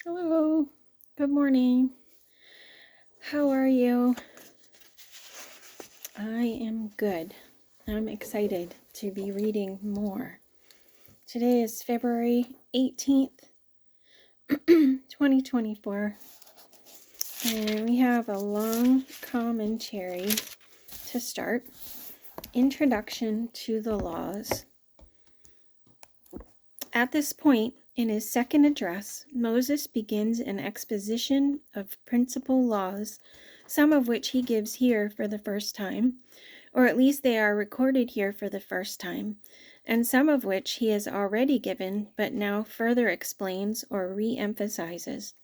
Hello, good morning. How are you? I am good. I'm excited to be reading more. Today is February 18th, 2024, and we have a long commentary to start. Introduction to the laws. At this point, in his second address, Moses begins an exposition of principal laws, some of which he gives here for the first time, or at least they are recorded here for the first time, and some of which he has already given, but now further explains or re-emphasizes.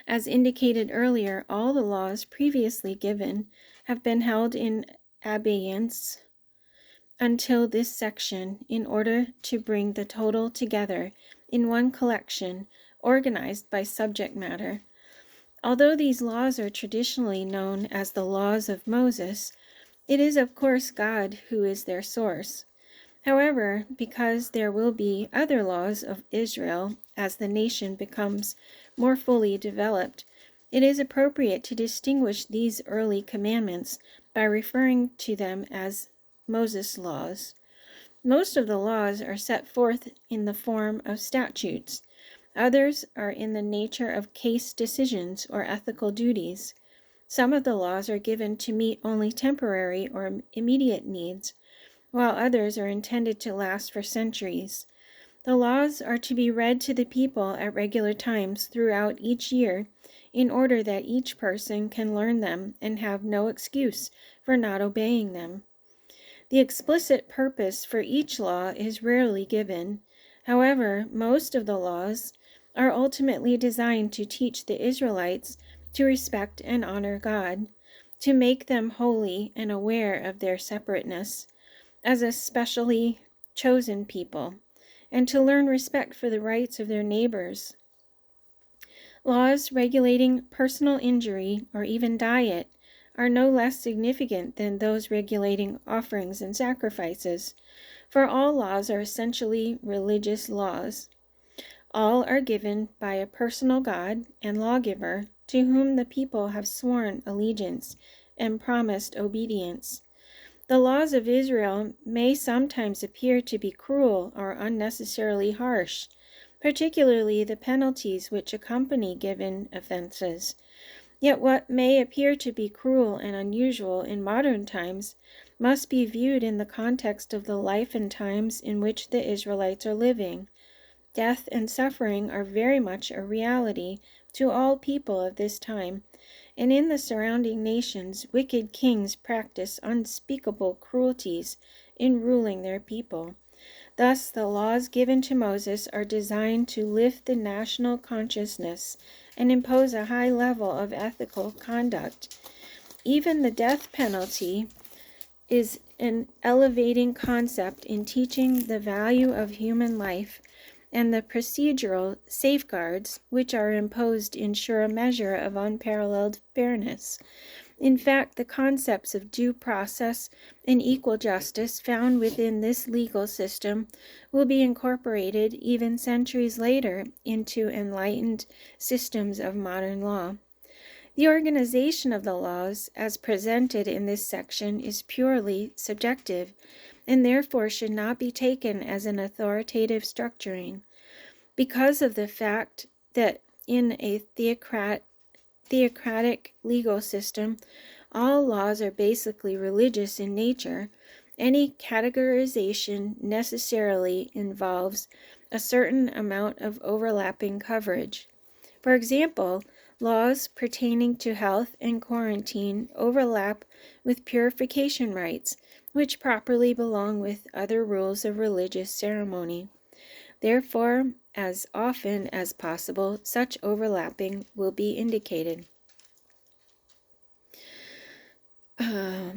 As indicated earlier, all the laws previously given have been held in abeyance until this section, in order to bring the total together in one collection organized by subject matter. Although these laws are traditionally known as the laws of Moses, it is of course God who is their source. However, because there will be other laws of Israel as the nation becomes more fully developed, it is appropriate to distinguish these early commandments by referring to them as Moses' laws. Most of the laws are set forth in the form of statutes. Others are in the nature of case decisions or ethical duties. Some of the laws are given to meet only temporary or immediate needs, while others are intended to last for centuries. The laws are to be read to the people at regular times throughout each year, in order that each person can learn them and have no excuse for not obeying them. The explicit purpose for each law is rarely given. However, most of the laws are ultimately designed to teach the Israelites to respect and honor God, to make them holy and aware of their separateness as a specially chosen people, and to learn respect for the rights of their neighbors. Laws regulating personal injury or even diet are no less significant than those regulating offerings and sacrifices, for all laws are essentially religious laws. All are given by a personal God and lawgiver to whom the people have sworn allegiance and promised obedience. The laws of Israel may sometimes appear to be cruel or unnecessarily harsh, particularly the penalties which accompany given offenses. Yet what may appear to be cruel and unusual in modern times must be viewed in the context of the life and times in which the Israelites are living. Death and suffering are very much a reality to all people of this time, and in the surrounding nations, wicked kings practice unspeakable cruelties in ruling their people. Thus, the laws given to Moses are designed to lift the national consciousness and impose a high level of ethical conduct. Even the death penalty is an elevating concept in teaching the value of human life, and the procedural safeguards which are imposed ensure a measure of unparalleled fairness. In fact, the concepts of due process and equal justice found within this legal system will be incorporated even centuries later into enlightened systems of modern law. The organization of the laws, as presented in this section, is purely subjective, and therefore should not be taken as an authoritative structuring. Because of the fact that in a theocratic legal system, all laws are basically religious in nature, any categorization necessarily involves a certain amount of overlapping coverage. For example, laws pertaining to health and quarantine overlap with purification rites, which properly belong with other rules of religious ceremony. Therefore, as often as possible, such overlapping will be indicated. All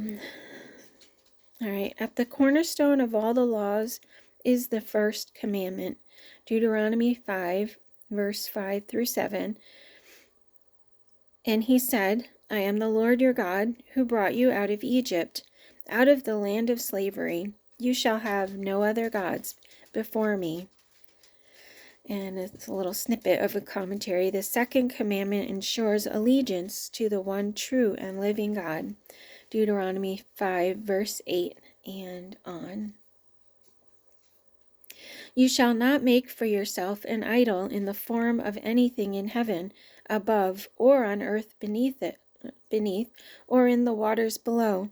right, at the cornerstone of all the laws is the first commandment, Deuteronomy 5, verse 5 through 7. And he said, I am the Lord your God, who brought you out of Egypt, out of the land of slavery. You shall have no other gods before me. And it's a little snippet of a commentary. The second commandment ensures allegiance to the one true and living God. Deuteronomy 5, verse 8 and on. You shall not make for yourself an idol in the form of anything in heaven above, or on earth beneath, or in the waters below.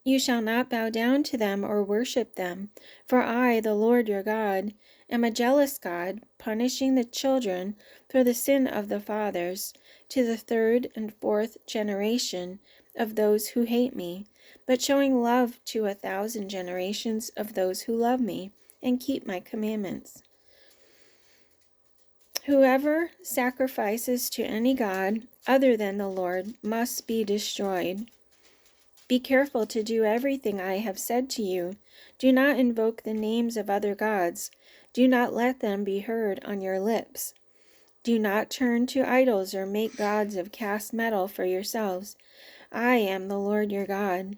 You shall not bow down to them or worship them, for I, the Lord your God, am a jealous God, punishing the children for the sin of the fathers, to the third and fourth generation of those who hate me, but showing love to 1,000 generations of those who love me and keep my commandments. Whoever sacrifices to any god other than the Lord must be destroyed. Be careful to do everything I have said to you. Do not invoke the names of other gods. Do not let them be heard on your lips. Do not turn to idols or make gods of cast metal for yourselves. I am the Lord your God.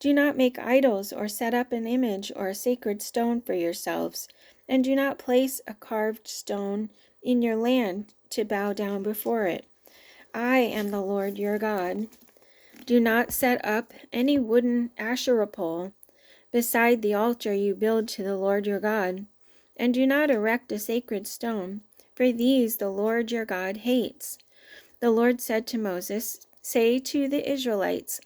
Do not make idols or set up an image or a sacred stone for yourselves, and do not place a carved stone in your land to bow down before it. I am the Lord your God. Do not set up any wooden Asherah pole beside the altar you build to the Lord your God, and do not erect a sacred stone, for these the Lord your God hates. The Lord said to Moses, "Say to the Israelites,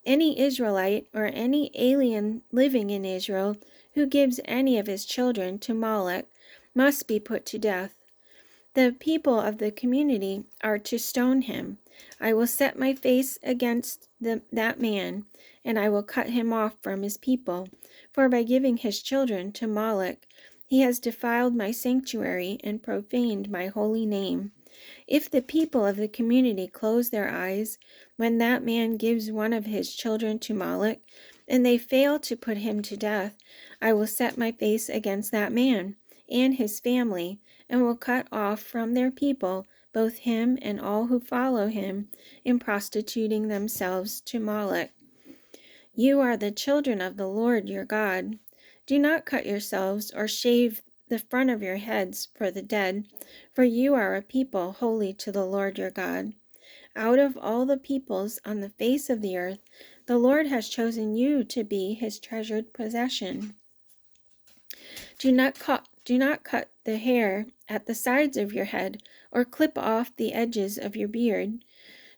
any Israelite or any alien living in Israel who gives any of his children to Moloch must be put to death. The people of the community are to stone him. I will set my face against that man, and I will cut him off from his people, for by giving his children to Moloch, he has defiled my sanctuary and profaned my holy name. If the people of the community close their eyes when that man gives one of his children to Moloch, and they fail to put him to death, I will set my face against that man and his family, and will cut off from their people both him and all who follow him in prostituting themselves to Moloch. You are the children of the Lord your God. Do not cut yourselves or shave the front of your heads for the dead, for you are a people holy to the Lord your God. Out of all the peoples on the face of the earth, the Lord has chosen you to be his treasured possession. Do not cut the hair at the sides of your head, or clip off the edges of your beard.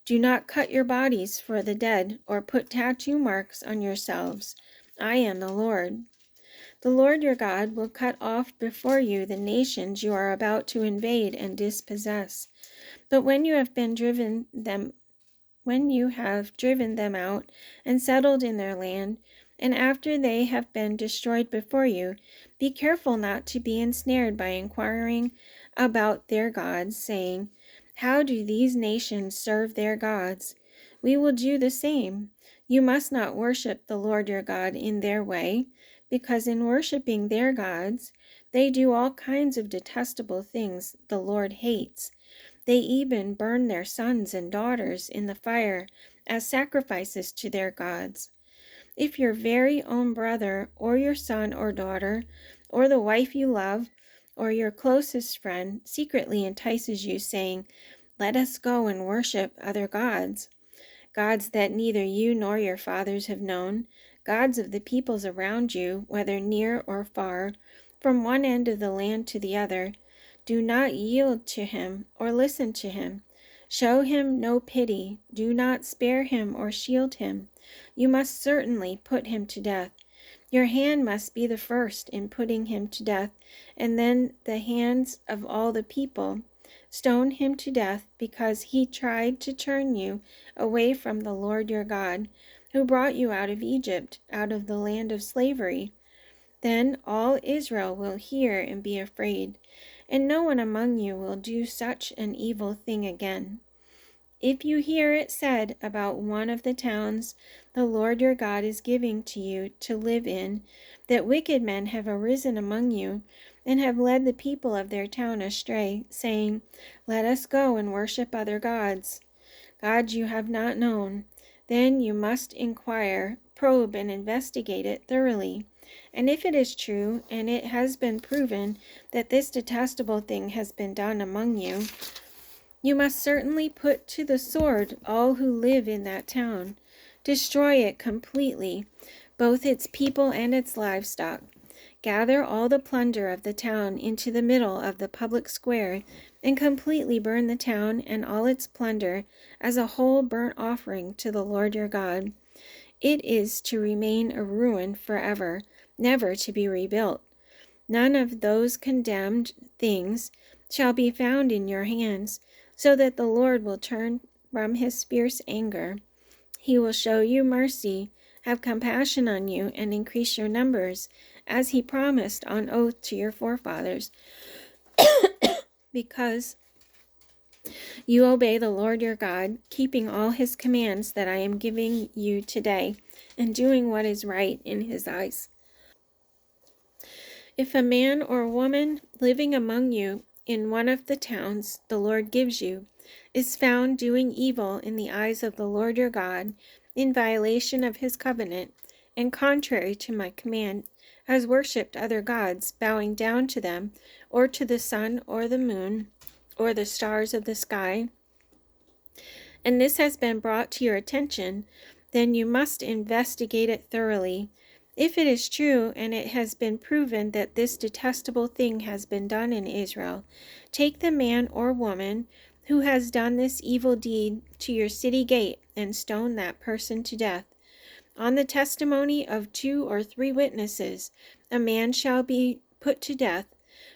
Do not cut your bodies for the dead, or put tattoo marks on yourselves. I am the Lord. The Lord your God will cut off before you the nations you are about to invade and dispossess. But when you have driven them out and settled in their land, and after they have been destroyed before you, be careful not to be ensnared by inquiring about their gods, saying, "How do these nations serve their gods? We will do the same." You must not worship the Lord your God in their way, because in worshiping their gods, they do all kinds of detestable things the Lord hates. They even burn their sons and daughters in the fire as sacrifices to their gods. If your very own brother, or your son or daughter, or the wife you love, or your closest friend secretly entices you, saying, "Let us go and worship other gods," gods that neither you nor your fathers have known, gods of the peoples around you, whether near or far, from one end of the land to the other, do not yield to him or listen to him. Show him no pity. Do not spare him or shield him. You must certainly put him to death. Your hand must be the first in putting him to death, and then the hands of all the people. Stone him to death because he tried to turn you away from the Lord your God, who brought you out of Egypt, out of the land of slavery. Then all Israel will hear and be afraid, and no one among you will do such an evil thing again. If you hear it said about one of the towns the Lord your God is giving to you to live in, that wicked men have arisen among you, and have led the people of their town astray, saying, "Let us go and worship other gods," gods you have not known, then you must inquire, probe, and investigate it thoroughly. And if it is true, and it has been proven that this detestable thing has been done among you, you must certainly put to the sword all who live in that town. Destroy it completely, both its people and its livestock. Gather all the plunder of the town into the middle of the public square, and completely burn the town and all its plunder as a whole burnt offering to the Lord your God. It is to remain a ruin forever, never to be rebuilt. None of those condemned things shall be found in your hands, so that the Lord will turn from his fierce anger. He will show you mercy, have compassion on you, and increase your numbers, as he promised on oath to your forefathers, because you obey the Lord your God, keeping all his commands that I am giving you today, and doing what is right in his eyes. If a man or woman living among you in one of the towns the Lord gives you is found doing evil in the eyes of the Lord your God, in violation of his covenant, and contrary to my command, has worshipped other gods, bowing down to them, or to the sun or the moon, or the stars of the sky, and this has been brought to your attention, then you must investigate it thoroughly. If it is true, and it has been proven that this detestable thing has been done in Israel, take the man or woman who has done this evil deed to your city gate, and stone that person to death. On the testimony of 2 or 3 witnesses, a man shall be put to death,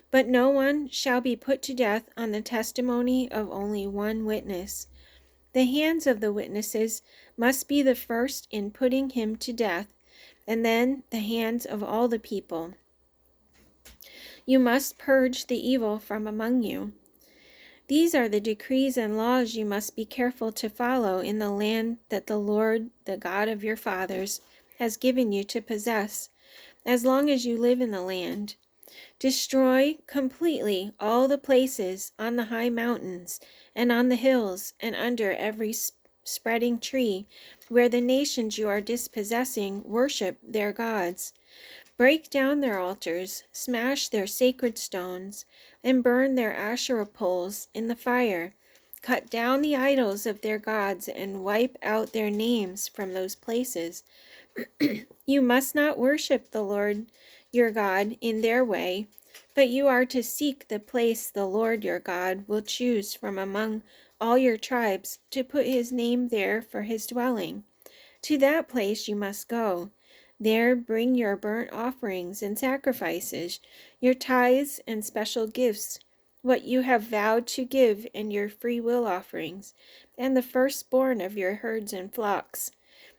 but no one shall be put to death on the testimony of only 1 witness. The hands of the witnesses must be the first in putting him to death, and then the hands of all the people. You must purge the evil from among you. These are the decrees and laws you must be careful to follow in the land that the Lord, the God of your fathers, has given you to possess, as long as you live in the land. Destroy completely all the places on the high mountains and on the hills and under every spreading tree where the nations you are dispossessing worship their gods. Break down their altars, smash their sacred stones, and burn their Asherah poles in the fire. Cut down the idols of their gods and wipe out their names from those places. You must not worship the Lord your God in their way, but you are to seek the place the Lord your God will choose from among all your tribes to put his name there for his dwelling. To that place you must go. There bring your burnt offerings and sacrifices, your tithes and special gifts, what you have vowed to give, and your free will offerings, and the firstborn of your herds and flocks.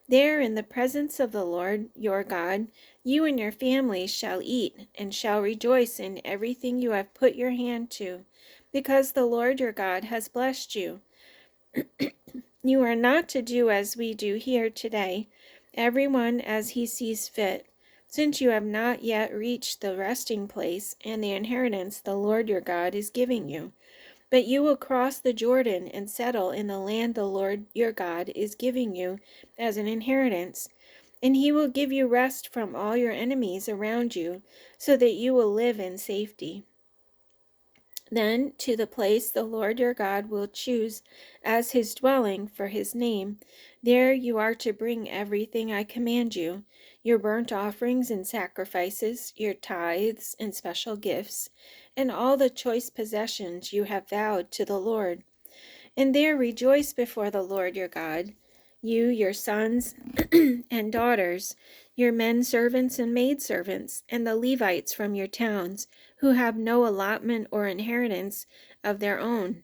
There, in the presence of the Lord your God, you and your families shall eat, and shall rejoice in everything you have put your hand to, because the Lord your God has blessed you. You are not to do as we do here today, everyone as he sees fit, since you have not yet reached the resting place and the inheritance the Lord your God is giving you. But you will cross the Jordan and settle in the land the Lord your God is giving you as an inheritance, and he will give you rest from all your enemies around you, so that you will live in safety. Then to the place the Lord your God will choose as his dwelling for his name, there you are to bring everything I command you, your burnt offerings and sacrifices, your tithes and special gifts, and all the choice possessions you have vowed to the Lord. And there rejoice before the Lord your God, you, your sons and daughters, your men servants and maidservants, and the Levites from your towns, who have no allotment or inheritance of their own.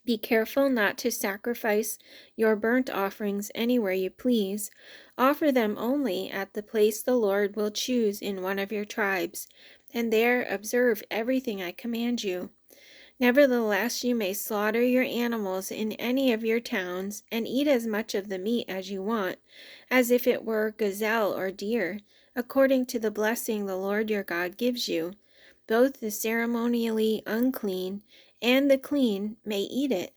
Be careful not to sacrifice your burnt offerings anywhere you please. Offer them only at the place the Lord will choose in one of your tribes, and there observe everything I command you. Nevertheless, you may slaughter your animals in any of your towns, and eat as much of the meat as you want, as if it were gazelle or deer, according to the blessing the Lord your God gives you. Both the ceremonially unclean and the clean may eat it.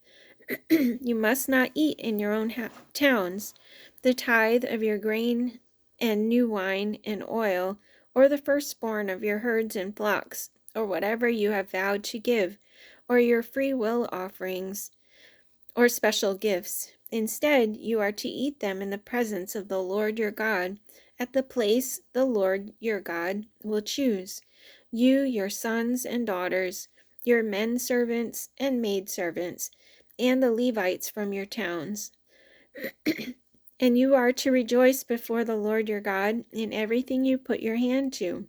You must not eat in your own towns the tithe of your grain and new wine and oil, or the firstborn of your herds and flocks, or whatever you have vowed to give, or your free will offerings, or special gifts. Instead, you are to eat them in the presence of the Lord your God, at the place the Lord your God will choose. You, your sons and daughters, your men servants and maid servants, and the Levites from your towns. And you are to rejoice before the Lord your God in everything you put your hand to.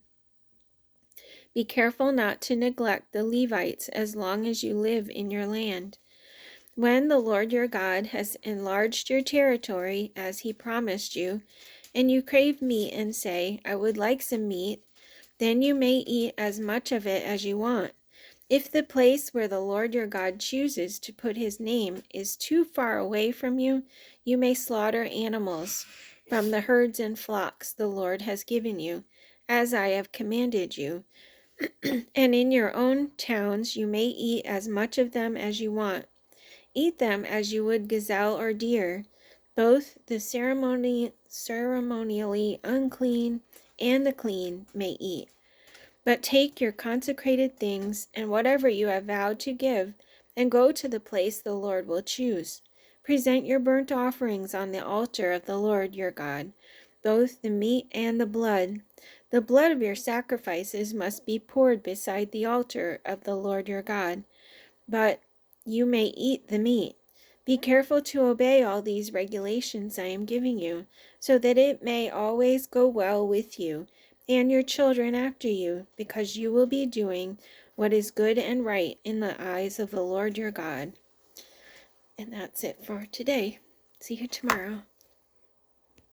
Be careful not to neglect the Levites as long as you live in your land. When the Lord your God has enlarged your territory as he promised you, and you crave meat and say, I would like some meat, then you may eat as much of it as you want. If the place where the Lord your God chooses to put his name is too far away from you, you may slaughter animals from the herds and flocks the Lord has given you, as I have commanded you. And in your own towns you may eat as much of them as you want. Eat them as you would gazelle or deer. Both the ceremonially unclean and the clean may eat. But take your consecrated things and whatever you have vowed to give, and go to the place the Lord will choose. Present your burnt offerings on the altar of the Lord your God, both the meat and the blood. The blood of your sacrifices must be poured beside the altar of the Lord your God, but you may eat the meat. Be careful to obey all these regulations I am giving you, so that it may always go well with you and your children after you, because you will be doing what is good and right in the eyes of the Lord your God. And that's it for today. See you tomorrow.